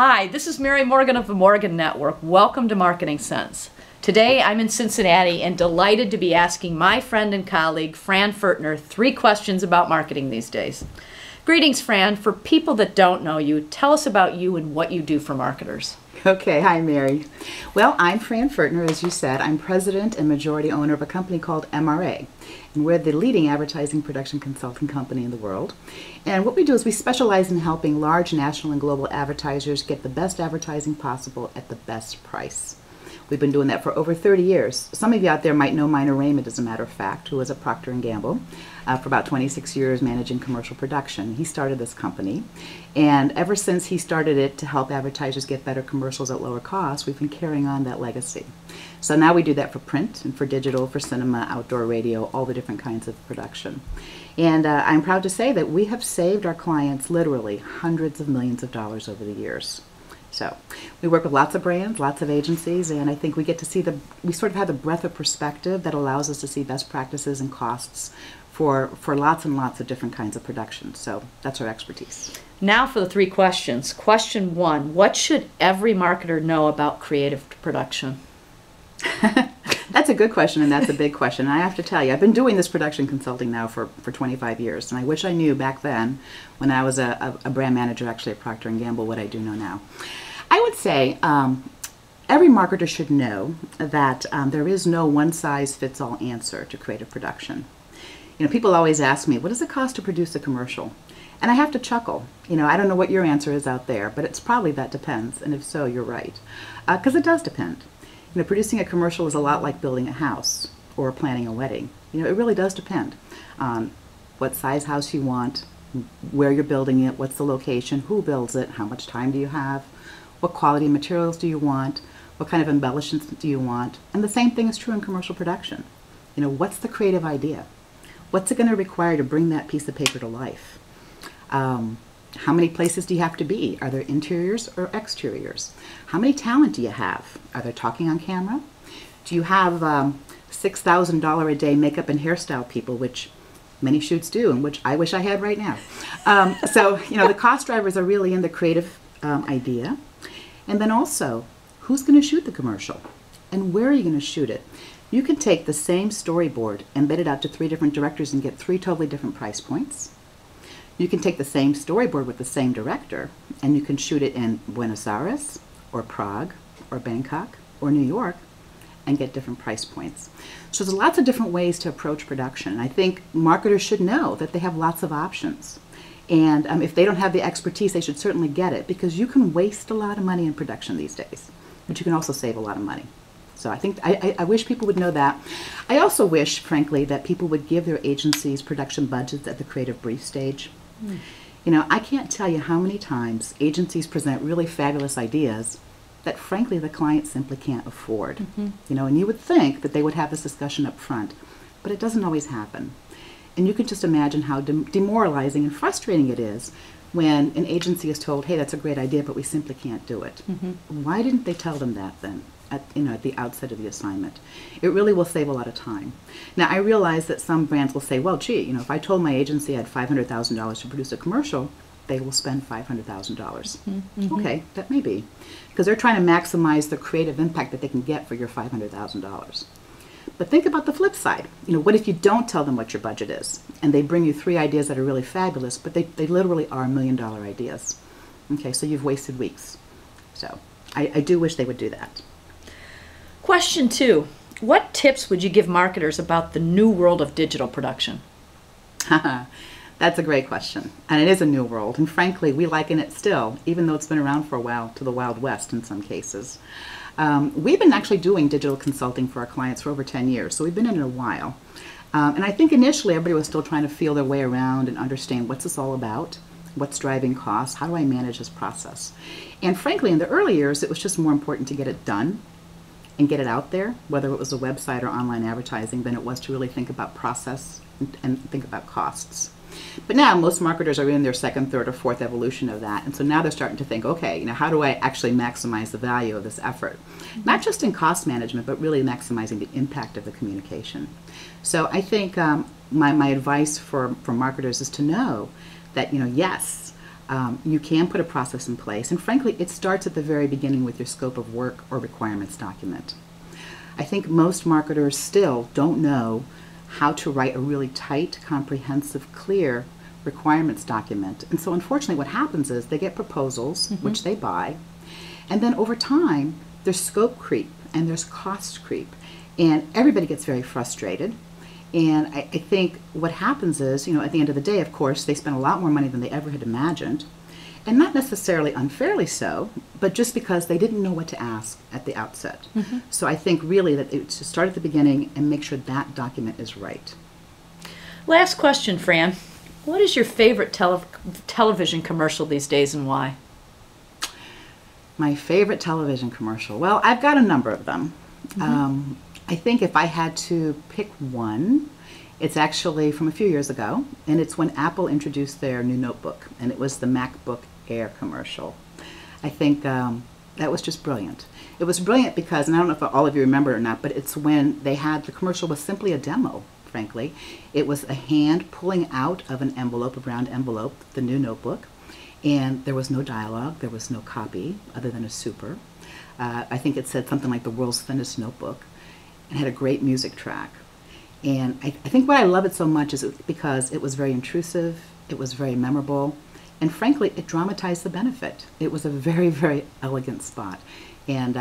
Hi, this is Mary Morgan of the Morgan Network. Welcome to Marketing Sense. Today I'm in Cincinnati and delighted to be asking my friend and colleague Fran Furtner 3 questions about marketing these days. Greetings, Fran. For people that don't know you, tell us about you and what you do for marketers. Okay, hi Mary. Well, I'm Fran Furtner, as you said. I'm president and majority owner of a company called MRA, and we're the leading advertising production consulting company in the world. And what we do is we specialize in helping large national and global advertisers get the best advertising possible at the best price. We've been doing that for over 30 years. Some of you out there might know Minor Raymond, as a matter of fact, who was at Procter & Gamble for about 26 years managing commercial production. He started this company, and ever since he started it to help advertisers get better commercials at lower costs, we've been carrying on that legacy. So now we do that for print and for digital, for cinema, outdoor radio, all the different kinds of production. And I'm proud to say that we have saved our clients literally hundreds of millions of dollars over the years. So we work with lots of brands, lots of agencies, and I think we get to see we sort of have the breadth of perspective that allows us to see best practices and costs for lots and lots of different kinds of production. So that's our expertise. Now for the 3 questions. Question 1, what should every marketer know about creative production? That's a good question, and that's a big question. And I have to tell you, I've been doing this production consulting now for 25 years, and I wish I knew back then, when I was a brand manager actually at Procter & Gamble, what I do know now. I would say every marketer should know that there is no one-size-fits-all answer to creative production. You know, people always ask me, what does it cost to produce a commercial? And I have to chuckle. You know, I don't know what your answer is out there, but it's probably that depends, and if so, you're right. Because it does depend. You know, producing a commercial is a lot like building a house or planning a wedding. You know, it really does depend on what size house you want, where you're building it, what's the location, who builds it, how much time do you have, what quality materials do you want, what kind of embellishments do you want, and the same thing is true in commercial production. You know, what's the creative idea? What's it going to require to bring that piece of paper to life? How many places do you have to be? Are there interiors or exteriors? How many talent do you have? Are they talking on camera? Do you have $6,000 a day makeup and hairstyle people, which many shoots do, and which I wish I had right now? So, you know, the cost drivers are really in the creative idea. And then also, who's going to shoot the commercial? And where are you going to shoot it? You can take the same storyboard and bid it out to 3 different directors and get 3 totally different price points. You can take the same storyboard with the same director, and you can shoot it in Buenos Aires, or Prague, or Bangkok, or New York, and get different price points. So there's lots of different ways to approach production. I think marketers should know that they have lots of options. And if they don't have the expertise, they should certainly get it, because you can waste a lot of money in production these days, but you can also save a lot of money. So I think I wish people would know that. I also wish, frankly, that people would give their agencies production budgets at the creative brief stage. You know, I can't tell you how many times agencies present really fabulous ideas that, frankly, the client simply can't afford. You know, and you would think that they would have this discussion up front, but it doesn't always happen. And you can just imagine how demoralizing and frustrating it is when an agency is told, hey, that's a great idea, but we simply can't do it. Why didn't they tell them that then? At the outset of the assignment? It really will save a lot of time. Now, I realize that some brands will say, well, gee, you know, if I told my agency I had $500,000 to produce a commercial, they will spend $500,000. Okay, that may be, because they're trying to maximize the creative impact that they can get for your $500,000. But think about the flip side. You know, what if you don't tell them what your budget is, and they bring you 3 ideas that are really fabulous, but they literally are $1 million ideas? Okay, so you've wasted weeks. So I do wish they would do that. Question 2, what tips would you give marketers about the new world of digital production? That's a great question. And it is a new world. And frankly, we liken it still, even though it's been around for a while, to the Wild West in some cases. We've been actually doing digital consulting for our clients for over 10 years, so we've been in it a while. And I think initially everybody was still trying to feel their way around and understand what's this all about, what's driving costs, how do I manage this process? And frankly, in the early years, it was just more important to get it done and get it out there, whether it was a website or online advertising, than it was to really think about process and think about costs. But now most marketers are in their 2nd, 3rd, or 4th evolution of that, and so now they're starting to think, okay, you know, how do I actually maximize the value of this effort? Not just in cost management, but really maximizing the impact of the communication. So I think my advice for marketers is to know that, you know, yes, You can put a process in place, and frankly, it starts at the very beginning with your scope of work or requirements document. I think most marketers still don't know how to write a really tight, comprehensive, clear requirements document. And so unfortunately what happens is they get proposals, which they buy, and then over time there's scope creep and there's cost creep, and everybody gets very frustrated. And I think what happens is, at the end of the day, of course, they spend a lot more money than they ever had imagined, and not necessarily unfairly so, but just because they didn't know what to ask at the outset. So I think really that to start at the beginning and make sure that document is right. Last question, Fran. What is your favorite television commercial these days, and why? My favorite television commercial? Well, I've got a number of them. I think if I had to pick one, it's actually from a few years ago, and it's when Apple introduced their new notebook, and it was the MacBook Air commercial. I think that was just brilliant. It was brilliant because, and I don't know if all of you remember it or not, but it's when they had, the commercial was simply a demo, frankly. It was a hand pulling out of an envelope, a round envelope, the new notebook, and there was no dialogue, there was no copy other than a super. I think it said something like the world's thinnest notebook, and had a great music track. And I think why I love it so much is because it was very intrusive, it was very memorable, and frankly, it dramatized the benefit. It was a very, very elegant spot. And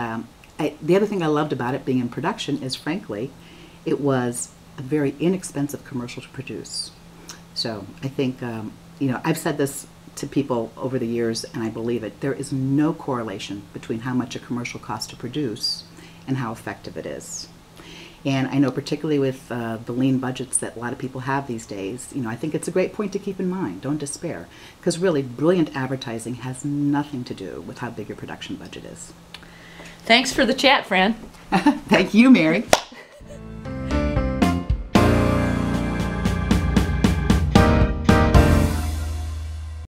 the other thing I loved about it being in production is, frankly, it was a very inexpensive commercial to produce. So I think, I've said this to people over the years, and I believe it. There is no correlation between how much a commercial costs to produce and how effective it is. And I know particularly with the lean budgets that a lot of people have these days, I think it's a great point to keep in mind. Don't despair. Because really, brilliant advertising has nothing to do with how big your production budget is. Thanks for the chat, Fran. Thank you, Mary.